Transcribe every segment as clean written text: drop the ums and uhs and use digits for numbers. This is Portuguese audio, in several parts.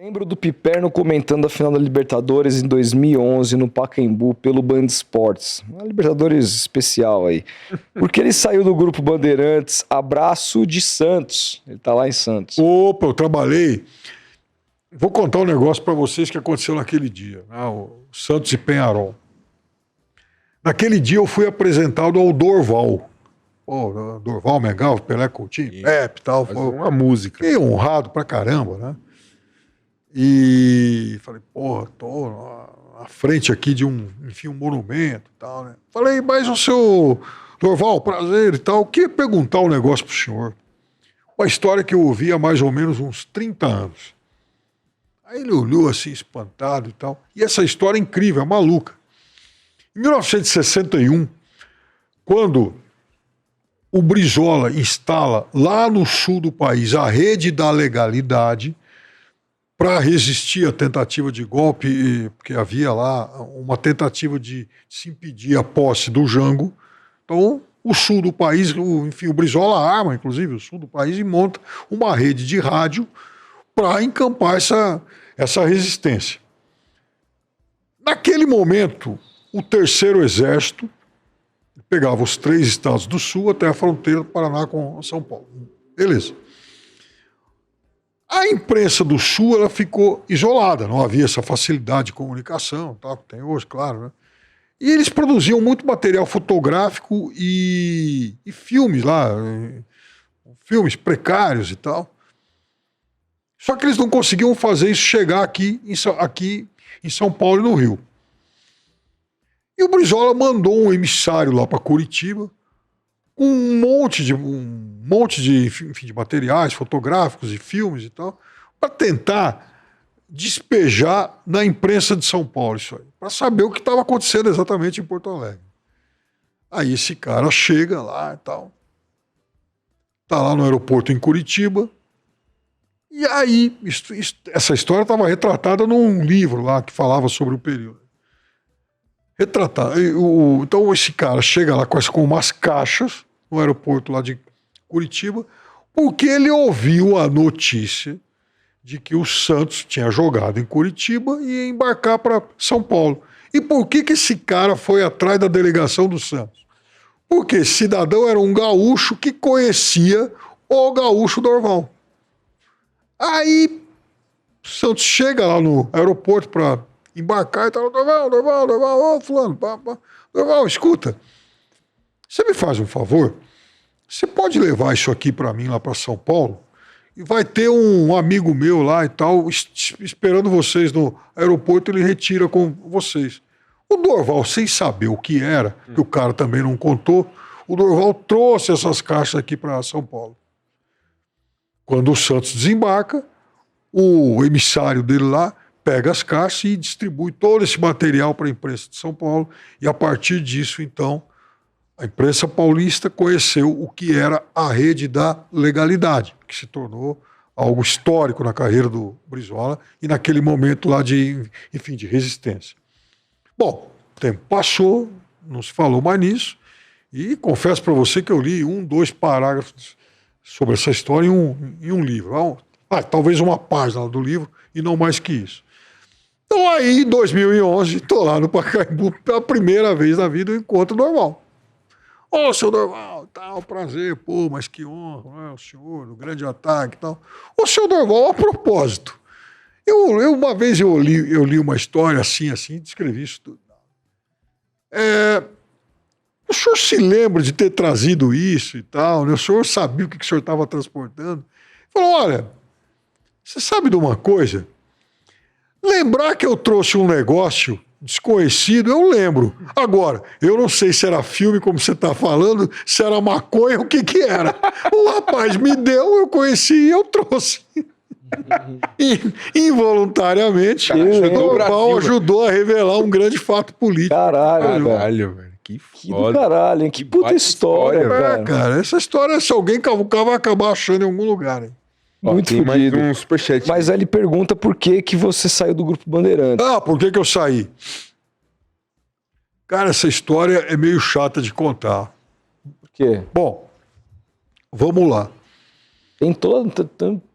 Lembro do Piperno comentando a final da Libertadores em 2011 no Pacaembu pelo Band Esportes. Uma Libertadores especial aí. Porque ele saiu do grupo Bandeirantes, abraço de Santos. Ele tá lá em Santos. Opa, eu trabalhei. Vou contar um negócio para vocês que aconteceu naquele dia. O Santos e Penharol. Naquele dia eu fui apresentado ao Dorval. Dorval, Mengal, Pelé Coutinho, Pepe e tal. Foi uma música. Fiquei honrado pra caramba, né? E falei, tô à frente aqui de um monumento e tal, né? Falei, mas o seu Dorval, prazer e tal, eu queria perguntar um negócio pro senhor. Uma história que eu ouvi há mais ou menos uns 30 anos. Aí ele olhou assim, espantado e tal. E essa história é incrível, é maluca. Em 1961, quando o Brizola instala lá no sul do país a rede da legalidade para resistir à tentativa de golpe, porque havia lá uma tentativa de se impedir a posse do Jango. Então, o sul do país, o Brizola arma, inclusive, o sul do país e monta uma rede de rádio para encampar essa resistência. Naquele momento, o Terceiro Exército pegava os 3 estados do sul até a fronteira do Paraná com São Paulo. Beleza. A imprensa do sul ela ficou isolada, não havia essa facilidade de comunicação, tal, que tem hoje, claro, né? E eles produziam muito material fotográfico e filmes lá, filmes precários e tal. Só que eles não conseguiam fazer isso chegar aqui em São Paulo e no Rio. E o Brizola mandou um emissário lá para Curitiba com um monte de materiais fotográficos e filmes e tal, para tentar despejar na imprensa de São Paulo isso aí, para saber o que estava acontecendo exatamente em Porto Alegre. Aí esse cara chega lá e tal, tá lá no aeroporto em Curitiba, e aí essa história estava retratada num livro lá que falava sobre o período. Então esse cara chega lá com umas caixas no aeroporto lá de Curitiba, porque ele ouviu a notícia de que o Santos tinha jogado em Curitiba e ia embarcar para São Paulo. E por que esse cara foi atrás da delegação do Santos? Porque esse cidadão era um gaúcho que conhecia o gaúcho Dorval. Aí o Santos chega lá no aeroporto para embarcar e tal, Dorval, fulano, Dorval, escuta, você me faz um favor? Você pode levar isso aqui para mim lá para São Paulo? E vai ter um amigo meu lá e tal, esperando vocês no aeroporto, ele retira com vocês. O Dorval, sem saber o que era, que o cara também não contou, o Dorval trouxe essas caixas aqui para São Paulo. Quando o Santos desembarca, o emissário dele lá pega as caixas e distribui todo esse material para a imprensa de São Paulo. E a partir disso, então, a imprensa paulista conheceu o que era a rede da legalidade, que se tornou algo histórico na carreira do Brizola e naquele momento lá de resistência. Bom, o tempo passou, não se falou mais nisso, e confesso para você que eu li 2 parágrafos sobre essa história em um livro. Talvez uma página do livro e não mais que isso. Então aí, em 2011, estou lá no Pacaembu, pela primeira vez na vida, eu encontro o Dorval. Ô, seu Dorval, tal, prazer, mas que honra, não é? O senhor, o grande ataque e tal. Ô, seu Dorval, a propósito, uma vez eu li uma história assim, descrevi isso tudo. O senhor se lembra de ter trazido isso e tal, né? O senhor sabia o que o senhor estava transportando? Falou, olha, você sabe de uma coisa? Lembrar que eu trouxe um negócio desconhecido, eu lembro. Agora, eu não sei se era filme, como você está falando, se era maconha, o que era. O rapaz me deu, eu conheci e eu trouxe. E, involuntariamente, o Dorval ajudou a revelar um grande fato político. Caralho, velho. Que foda. do caralho, hein? Que puta história, velho. Cara, essa história, se alguém cavucar, vai acabar achando em algum lugar, hein? Muito tem mais fodido. um superchat. Mas aí ele pergunta por que você saiu do Grupo Bandeirantes. Por que eu saí? Cara, essa história é meio chata de contar. Por quê? Bom, vamos lá. Tem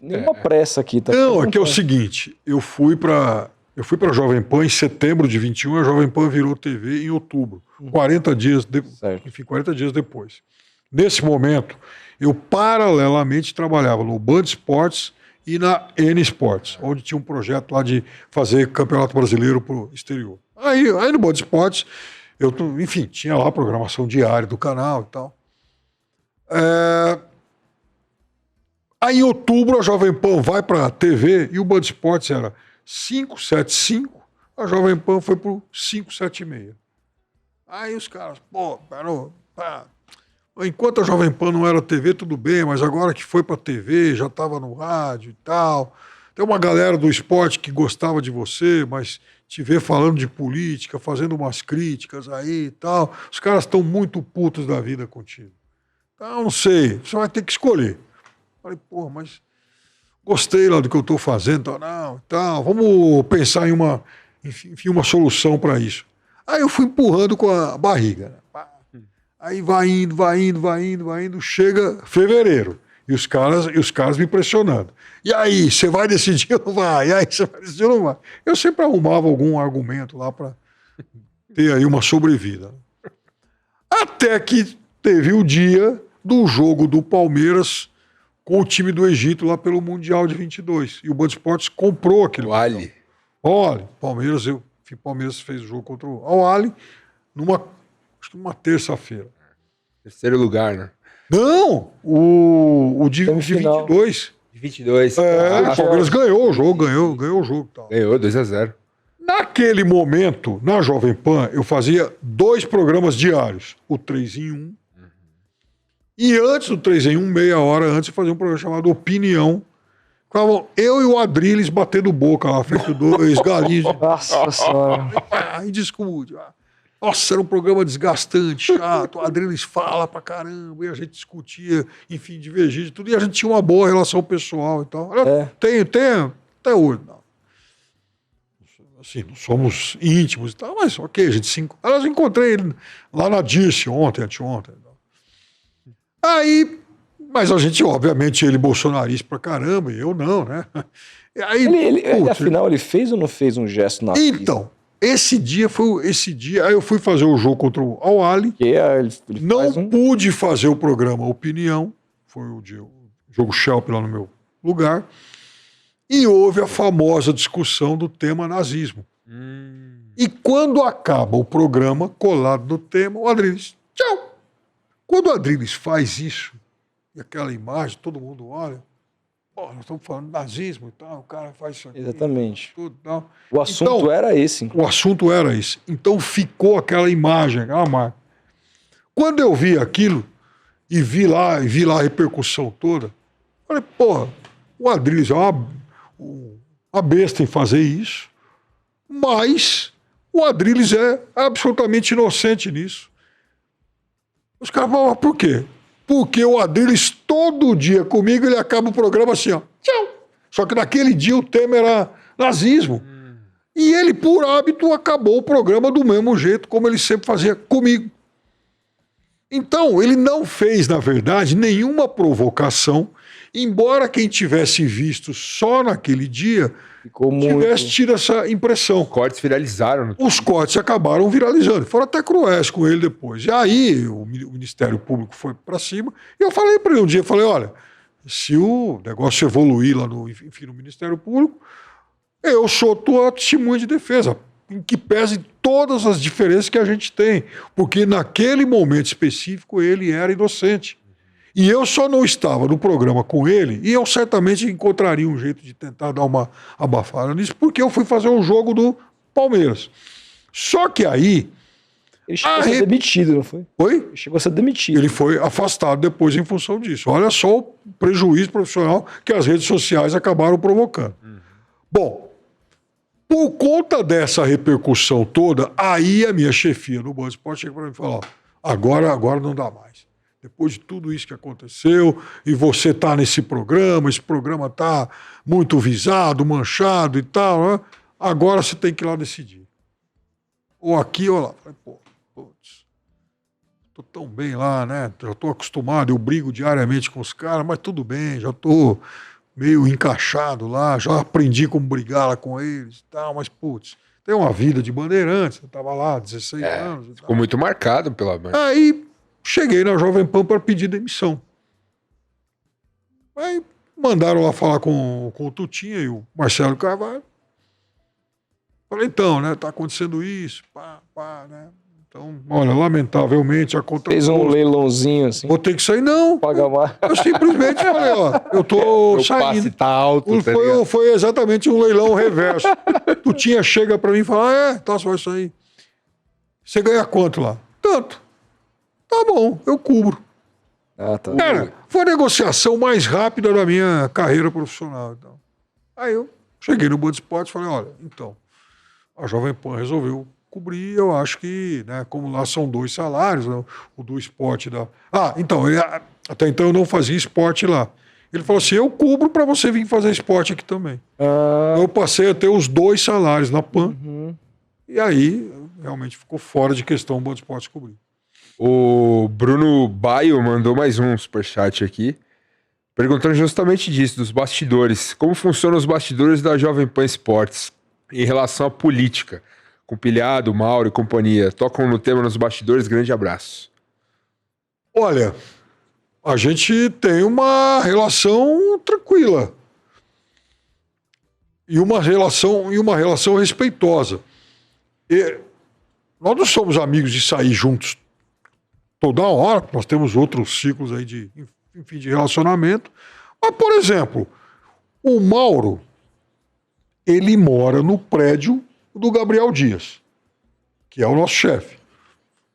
nenhuma pressa aqui. Tá Não, aqui é o seguinte, eu fui para Jovem Pan em setembro de 21, a Jovem Pan virou TV em outubro, 40 dias, enfim, 40 dias depois. Nesse momento, eu paralelamente trabalhava no Band Esportes e na N Sports, onde tinha um projeto lá de fazer campeonato brasileiro para o exterior. Aí no Band Esportes, enfim, tinha lá a programação diária do canal e tal. Aí em outubro a Jovem Pan vai para a TV e o Band Esportes era 575, a Jovem Pan foi para o 576. Aí os caras, enquanto a Jovem Pan não era TV, tudo bem, mas agora que foi para TV, já estava no rádio e tal. Tem uma galera do esporte que gostava de você, mas te vê falando de política, fazendo umas críticas aí e tal. Os caras estão muito putos da vida contigo. Então, não sei, você vai ter que escolher. Falei, mas gostei lá do que eu estou fazendo, vamos pensar em uma solução para isso. Aí eu fui empurrando com a barriga, né? Aí vai indo, chega fevereiro. E os caras me pressionando. E aí, você vai decidir ou não vai? E aí, você vai decidir ou não vai? Eu sempre arrumava algum argumento lá para ter aí uma sobrevida. Até que teve o dia do jogo do Palmeiras com o time do Egito lá pelo Mundial de 22. E o Band Esportes comprou aquele. O Ali. Olha, Palmeiras fez o jogo contra o Al-Ahly acho que numa terça-feira. Terceiro lugar, né? Não! O de 22. De 22. O Palmeiras ganhou o jogo, ganhou o jogo. Tal. Ganhou 2-0. Naquele momento, na Jovem Pan, eu fazia 2 programas diários. O 3 em 1. E antes do 3 em 1, meia hora antes, eu fazia um programa chamado Opinião. Ficavam eu e o Adriles batendo boca lá, feito 2 galinhos. Nossa senhora. Aí discute. Nossa, era um programa desgastante, chato. O Adriles fala pra caramba. E a gente discutia, enfim, divergia de tudo. E a gente tinha uma boa relação pessoal e tal. Tem até hoje. Não. Assim, não somos íntimos e tal, mas ok, a gente eu encontrei ele lá na Dirce anteontem. Aí, mas a gente, obviamente, ele bolsonarista pra caramba, e eu não, né? Aí, afinal, ele fez ou não fez um gesto na Então, esse dia, aí eu fui fazer o jogo contra o Al-Ahly, não pude fazer o programa Opinião, foi o jogo Shelp lá no meu lugar, e houve a famosa discussão do tema nazismo. E quando acaba o programa, colado no tema, o Adriles, tchau! Quando o Adriles faz isso, e aquela imagem, todo mundo olha, nós estamos falando de nazismo e tal, o cara faz isso aqui. Exatamente. Tudo, tal. O assunto era esse. O assunto era esse. Então ficou aquela imagem, aquela marca. Quando eu vi aquilo, e vi lá a repercussão toda, falei, o Adriles é uma besta em fazer isso, mas o Adriles é absolutamente inocente nisso. Os caras falam, por quê? Porque o Adriles, todo dia comigo, ele acaba o programa assim, ó. Tchau. Só que naquele dia o tema era nazismo. E ele, por hábito, acabou o programa do mesmo jeito como ele sempre fazia comigo. Então, ele não fez, na verdade, nenhuma provocação, embora quem tivesse visto só naquele dia tivesse tido essa impressão. Os cortes viralizaram. Os cortes acabaram viralizando. Foram até cruéis com ele depois. E aí o Ministério Público foi para cima. E eu falei para ele um dia, olha, se o negócio evoluir lá no Ministério Público, eu sou tua testemunha de defesa, em que pese todas as diferenças que a gente tem. Porque naquele momento específico ele era inocente. E eu só não estava no programa com ele, e eu certamente encontraria um jeito de tentar dar uma abafada nisso, porque eu fui fazer um jogo do Palmeiras. Só que aí... Ele chegou a ser demitido, não foi? Oi? Ele chegou a ser demitido. Ele foi afastado depois em função disso. Olha só o prejuízo profissional que as redes sociais acabaram provocando. Bom, por conta dessa repercussão toda, aí a minha chefia no Band Esportes chega para mim e fala, agora não dá mais. Depois de tudo isso que aconteceu, e você está nesse programa, esse programa está muito visado, manchado e tal, né? Agora você tem que ir lá decidir. Ou aqui ou lá. Falei, tô tão bem lá, né? Já tô acostumado, eu brigo diariamente com os caras, mas tudo bem, já tô meio encaixado lá, já aprendi como brigar lá com eles e tal, mas, putz, tem uma vida de Bandeirantes, eu tava lá 16 anos e Ficou tal. muito marcado pela Band. Aí cheguei na Jovem Pan para pedir demissão. Aí mandaram lá falar com o Tutinha e o Marcelo Carvalho. Falei, então, né, tá acontecendo isso, pá, né? Então, olha, lamentavelmente a conta... Fez um leilãozinho assim. Vou ter que sair, não. Paga mais. Eu simplesmente falei, ó, eu tô O passe saindo. tá alto, tá ligado? Foi exatamente um leilão reverso. Tutinha chega pra mim e fala, tá, você vai sair. Você ganha quanto lá? Tanto. Tá bom, eu cubro. Ah, tá. Cara, foi a negociação mais rápida da minha carreira profissional. Então. Aí eu cheguei no Band Esportes e falei, olha, então, a Jovem Pan resolveu cobrir, eu acho que, né, como lá são 2 salários, né, o do esporte da... então, até então eu não fazia esporte lá. Ele falou assim, eu cubro para você vir fazer esporte aqui também. Eu passei a ter os 2 salários na PAN, e aí realmente ficou fora de questão o Band Esportes cobrir. O Bruno Baio mandou mais um superchat aqui, perguntando justamente disso, dos bastidores. Como funcionam os bastidores da Jovem Pan Esportes em relação à política? Com Pilhado, Mauro e companhia. Tocam no tema nos bastidores, grande abraço. Olha, a gente tem uma relação tranquila. E uma relação respeitosa. Nós não somos amigos de sair juntos toda hora, nós temos outros ciclos aí de relacionamento. Mas, por exemplo, o Mauro, ele mora no prédio do Gabriel Dias, que é o nosso chefe.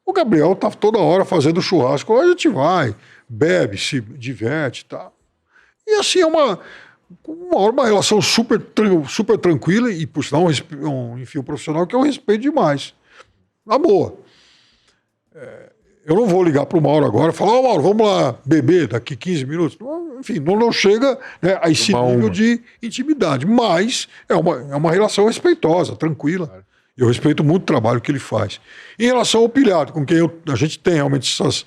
O Gabriel tá toda hora fazendo churrasco, a gente vai, bebe, se diverte e tal. E assim, é uma relação super tranquila e, por sinal, um profissional que eu respeito demais. Na boa. Eu não vou ligar pro Mauro agora e falar, Mauro, vamos lá beber daqui 15 minutos. Enfim, não chega, né, a esse nível de intimidade. Mas é uma relação respeitosa, tranquila. Claro. Eu respeito muito o trabalho que ele faz. Em relação ao Pilhado, com quem a gente tem realmente essas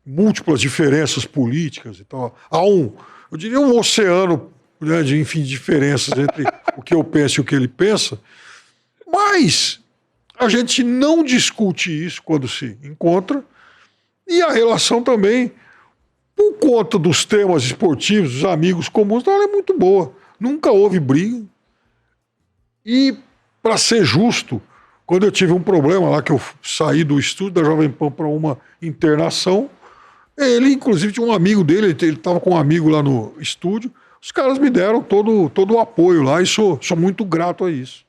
múltiplas diferenças políticas e tal. Há eu diria um oceano, né, de diferenças entre o que eu penso e o que ele pensa. Mas a gente não discute isso quando se encontra. E a relação também, por conta dos temas esportivos, dos amigos comuns, ela é muito boa. Nunca houve briga. E, para ser justo, quando eu tive um problema lá, que eu saí do estúdio da Jovem Pan para uma internação, ele, inclusive, tinha um amigo dele, ele estava com um amigo lá no estúdio, os caras me deram todo o apoio lá e sou muito grato a isso.